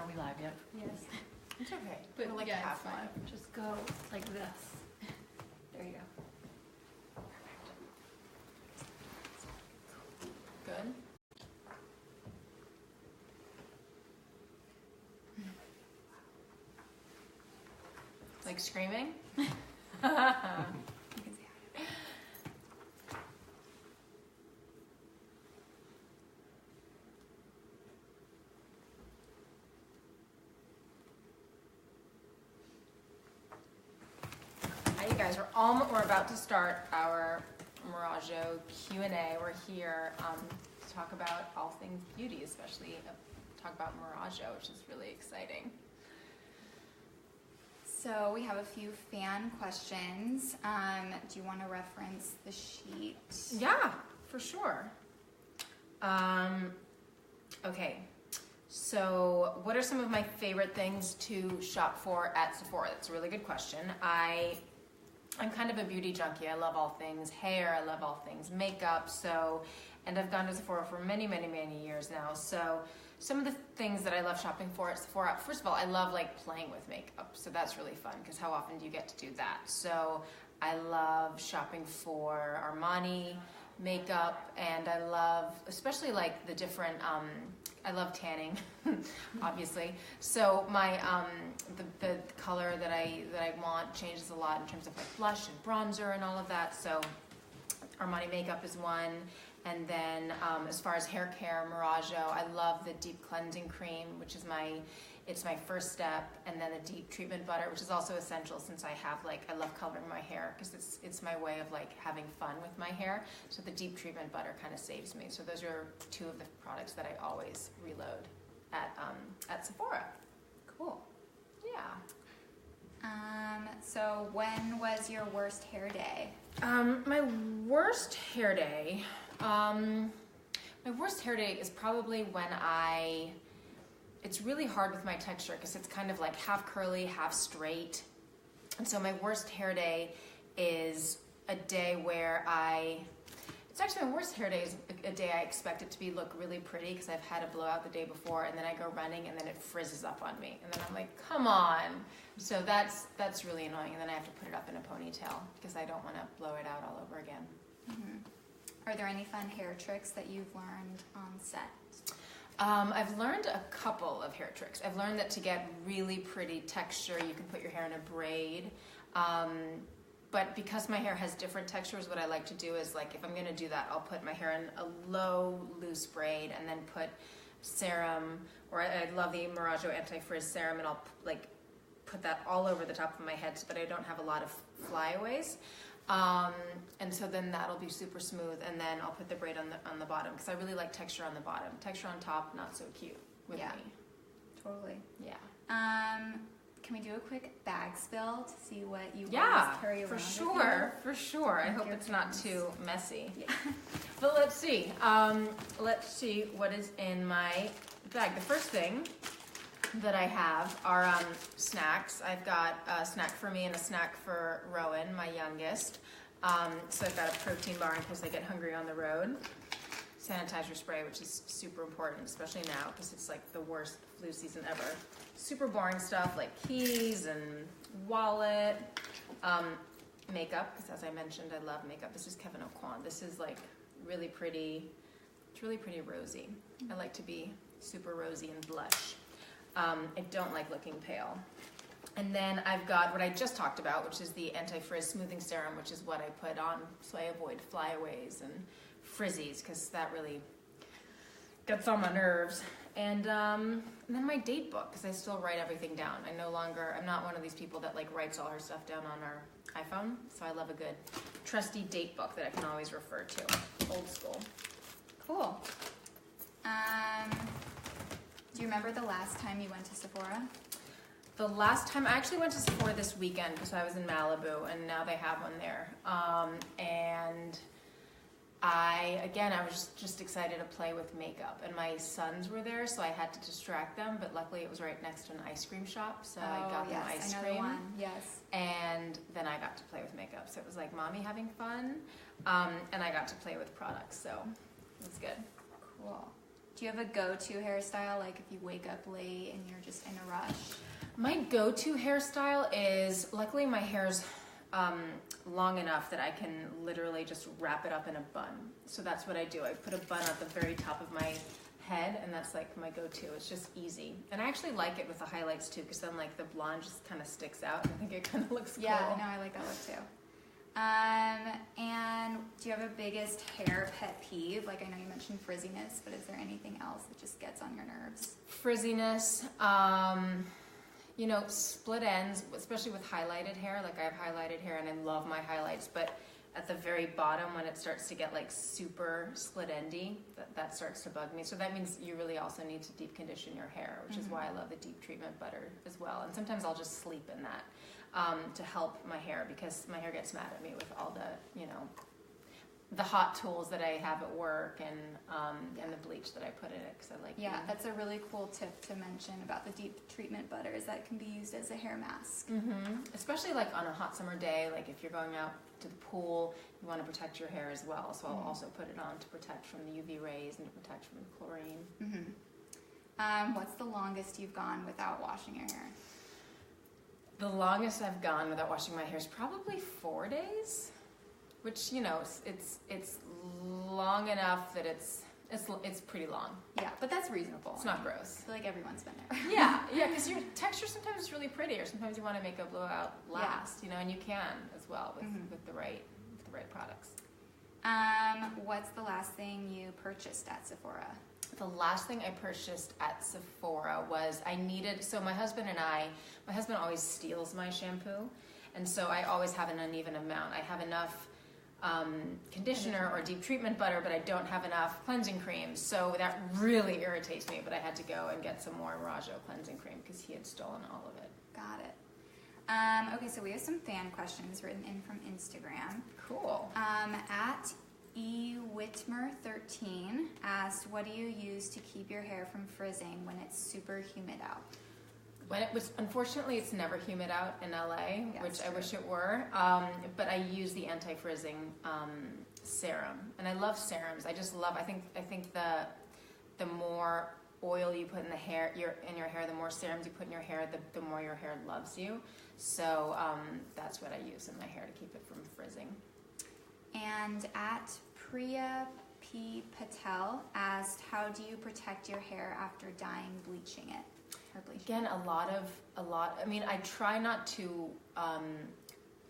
we live yet? Yes. It's okay. But We're like yeah, half it's fine. live. Just go like this. There you go. Good. Like screaming? You can say hi. Hi, you guys. We're about to start our Miraggio Q&A. We're here to talk about all things beauty, especially talk about Miraggio, which is really exciting. So we have a few fan questions. Do you want to reference the sheet? Yeah, for sure. Okay, so what are some of my favorite things to shop for at Sephora? That's a really good question. I'm kind of a beauty junkie. I love all things hair. I love all things makeup. And I've gone to Sephora for many, many, many years now. So some of the things that I love shopping for at Sephora, first of all, I love like playing with makeup. So that's really fun because how often do you get to do that? So I love shopping for Armani makeup, and I love, especially like the different, I love tanning, obviously. So my, the color that I want changes a lot in terms of like blush and bronzer and all of that. So Armani makeup is one. And then as far as hair care, Miraggio, I love the deep cleansing cream, which is it's my first step, and then the deep treatment butter, which is also essential since I love coloring my hair because it's my way of like having fun with my hair. So the deep treatment butter kind of saves me. So those are two of the products that I always reload at Sephora. Cool. Yeah. So when was your worst hair day? My worst hair day. My worst hair day is probably when it's really hard with my texture because it's kind of like half curly, half straight. And so my worst hair day is a day where it's actually my worst hair day is a day I expect it to look really pretty because I've had a blowout the day before, and then I go running and then it frizzes up on me. And then I'm like, come on. So that's really annoying. And then I have to put it up in a ponytail because I don't want to blow it out all over again. Mm-hmm. Are there any fun hair tricks that you've learned on set? I've learned a couple of hair tricks. I've learned that to get really pretty texture, you can put your hair in a braid. But because my hair has different textures, what I like to do is, like, if I'm going to do that, I'll put my hair in a low, loose braid and then put serum, or I love the Miraggio Anti-Frizz Serum, and I'll, like, put that all over the top of my head so that I don't have a lot of flyaways. And so then that'll be super smooth, and then I'll put the braid on the bottom because I really like texture on the bottom. Texture on top, not so cute with me. Totally. Yeah. Can we do a quick bag spill to see what you always carry around? For sure. I hope it's not too messy. Yeah. But let's see. Let's see what is in my bag. The first thing that I have are snacks. I've got a snack for me and a snack for Rowan, my youngest. So I've got a protein bar in case I get hungry on the road. Sanitizer spray, which is super important, especially now because it's like the worst flu season ever. Super boring stuff like keys and wallet. Makeup, because as I mentioned, I love makeup. This is Kevyn Aucoin. This is like really pretty. It's really pretty rosy. I like to be super rosy and blush. I don't like looking pale. And then I've got what I just talked about, which is the Anti-Frizz Smoothing Serum, which is what I put on so I avoid flyaways and frizzies, because that really gets on my nerves. And then my date book, because I still write everything down. I'm not one of these people that like writes all her stuff down on her iPhone, so I love a good trusty date book that I can always refer to. Old school. Cool. Do you remember the last time you went to Sephora? The last time I actually went to Sephora this weekend because I was in Malibu, and now they have one there. And I was just excited to play with makeup, and my sons were there, so I had to distract them, but luckily it was right next to an ice cream shop, so I got them ice cream. The one. Yes. And then I got to play with makeup, so it was like mommy having fun, and I got to play with products, so it was good. Cool. Do you have a go-to hairstyle, like if you wake up late and you're just in a rush? My go-to hairstyle is, luckily my hair's long enough that I can literally just wrap it up in a bun. So that's what I do. I put a bun at the very top of my head, and that's like my go-to. It's just easy. And I actually like it with the highlights too, because then like the blonde just kind of sticks out, and I think it kind of looks cool. Yeah, no, I like that look too. And do you have a biggest hair pet peeve? Like, I know you mentioned frizziness, but is there anything else that just gets on your nerves? Frizziness, you know, split ends, especially with highlighted hair. Like, I have highlighted hair and I love my highlights, but at the very bottom, when it starts to get like super split endy, that starts to bug me. So that means you really also need to deep condition your hair, which is why I love the deep treatment butter as well. And sometimes I'll just sleep in that to help my hair, because my hair gets mad at me with all the, you know, the hot tools that I have at work and the bleach that I put in it, because I like. Yeah, that's a really cool tip to mention about the deep treatment butters that can be used as a hair mask. Especially like on a hot summer day, like if you're going out to the pool, you want to protect your hair as well. So I'll also put it on to protect from the UV rays and to protect from chlorine. What's the longest you've gone without washing your hair? The longest I've gone without washing my hair is probably 4 days, which, you know, it's long enough that it's pretty long. Yeah, but that's reasonable. It's not gross. I feel like everyone's been there. Yeah, because your texture sometimes is really pretty, or sometimes you want to make a blowout last, you know, and you can as well with the right products. What's the last thing you purchased at Sephora? The last thing I purchased at Sephora was my husband always steals my shampoo, and so I always have an uneven amount. I have enough conditioner or deep treatment butter, but I don't have enough cleansing cream, so that really irritates me, but I had to go and get some more Rajo cleansing cream because he had stolen all of it. Got it. Okay, so we have some fan questions written in from Instagram. Cool. At Whitmer13 asked, what do you use to keep your hair from frizzing when it's super humid out? Unfortunately, it's never humid out in LA, which I wish it were. But I use the anti-frizzing serum, and I love serums. I think the more oil you put in your hair, the more serums you put in your hair, the more your hair loves you. So that's what I use in my hair to keep it from frizzing. And at Priya P. Patel asked, how do you protect your hair after dyeing, bleaching it? Again, a lot. I mean, I try not to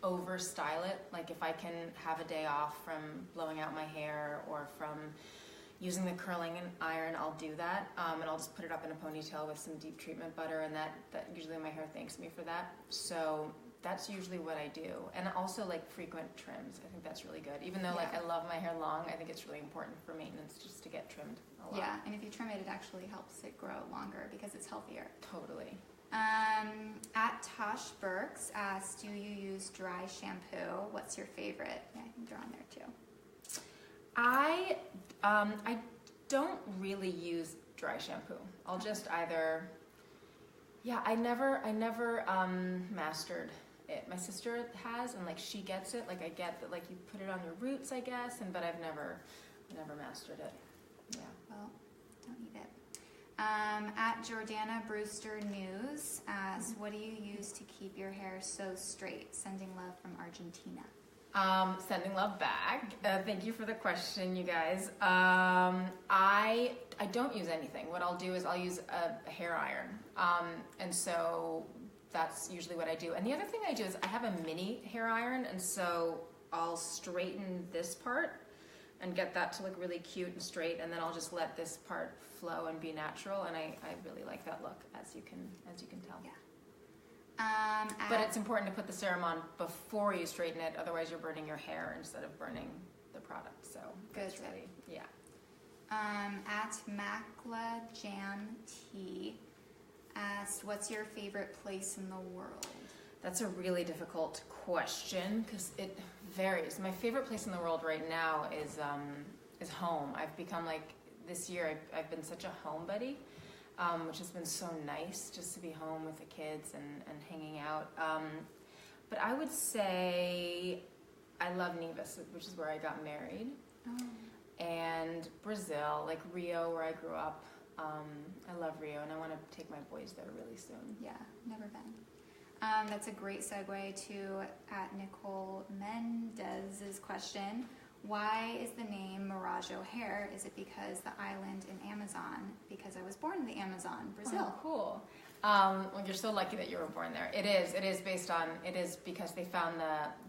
over style it. Like if I can have a day off from blowing out my hair or from using the curling iron, I'll do that. And I'll just put it up in a ponytail with some deep treatment butter, and that usually my hair thanks me for that. So that's usually what I do. And also like frequent trims. I think that's really good. Even though like I love my hair long, I think it's really important for maintenance just to get trimmed a lot. Yeah, and if you trim it, it actually helps it grow longer because it's healthier. Totally. At Tosh Burks asked, do you use dry shampoo? What's your favorite? Yeah, I think they're on there too. I don't really use dry shampoo. I'll just either, I never mastered it. My sister has, and like she gets it. Like I get that, like you put it on your roots, I guess, but I've never mastered it. Yeah. Well, don't need it. At Jordana Brewster News asks, what do you use to keep your hair so straight? Sending love from Argentina. Sending love back. Thank you for the question, you guys. I don't use anything. What I'll do is I'll use a hair iron. And so that's usually what I do. And the other thing I do is I have a mini hair iron, and so I'll straighten this part and get that to look really cute and straight, and then I'll just let this part flow and be natural, and I really like that look, as you can tell. Yeah. But it's important to put the serum on before you straighten it, otherwise you're burning your hair instead of burning the product. So good. Really, yeah. At Makla Jan T asked, what's your favorite place in the world? That's a really difficult question because it varies. My favorite place in the world right now is home. I've become this year I've been such a home buddy, which has been so nice just to be home with the kids and hanging out. But I would say I love Nevis, which is where I got married. Oh. and Brazil, like Rio, where I grew up. I love Rio, and I want to take my boys there really soon. Yeah, never been. That's a great segue to at Nicole Mendez's question. Why is the name Mirage O'Hare? Is it because the island in Amazon? Because I was born in the Amazon, Brazil. Oh, cool. Well, you're so lucky that you were born there. It is based on, it is because they found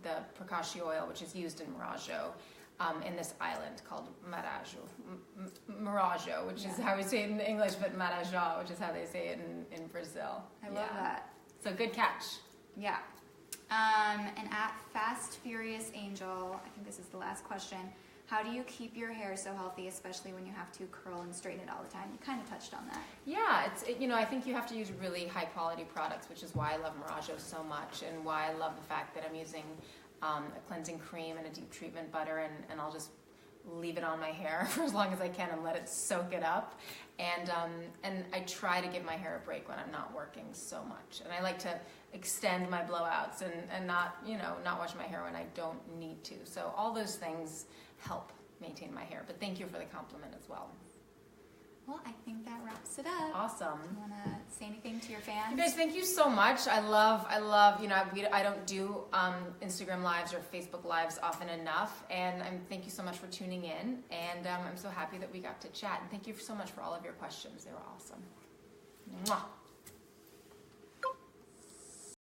the Prakashi oil, which is used in Marajo, in this island called Marajo, which is how we say it in English, but Marajó, which is how they say it in Brazil. I love that. So good catch. Yeah. And at Fast Furious Angel, I think this is the last question. How do you keep your hair so healthy, especially when you have to curl and straighten it all the time? You kind of touched on that. Yeah, I think you have to use really high quality products, which is why I love Marajo so much, and why I love the fact that I'm using a cleansing cream and a deep treatment butter, and I'll just leave it on my hair for as long as I can and let it soak it up. And I try to give my hair a break when I'm not working so much. And I like to extend my blowouts and not wash my hair when I don't need to. So all those things help maintain my hair. But thank you for the compliment as well. Well, I think that wraps it up. Awesome. You want to say anything to your fans? You guys, thank you so much. I love, I don't do Instagram lives or Facebook lives often enough. And thank you so much for tuning in. And I'm so happy that we got to chat. And thank you so much for all of your questions. They were awesome. Mwah.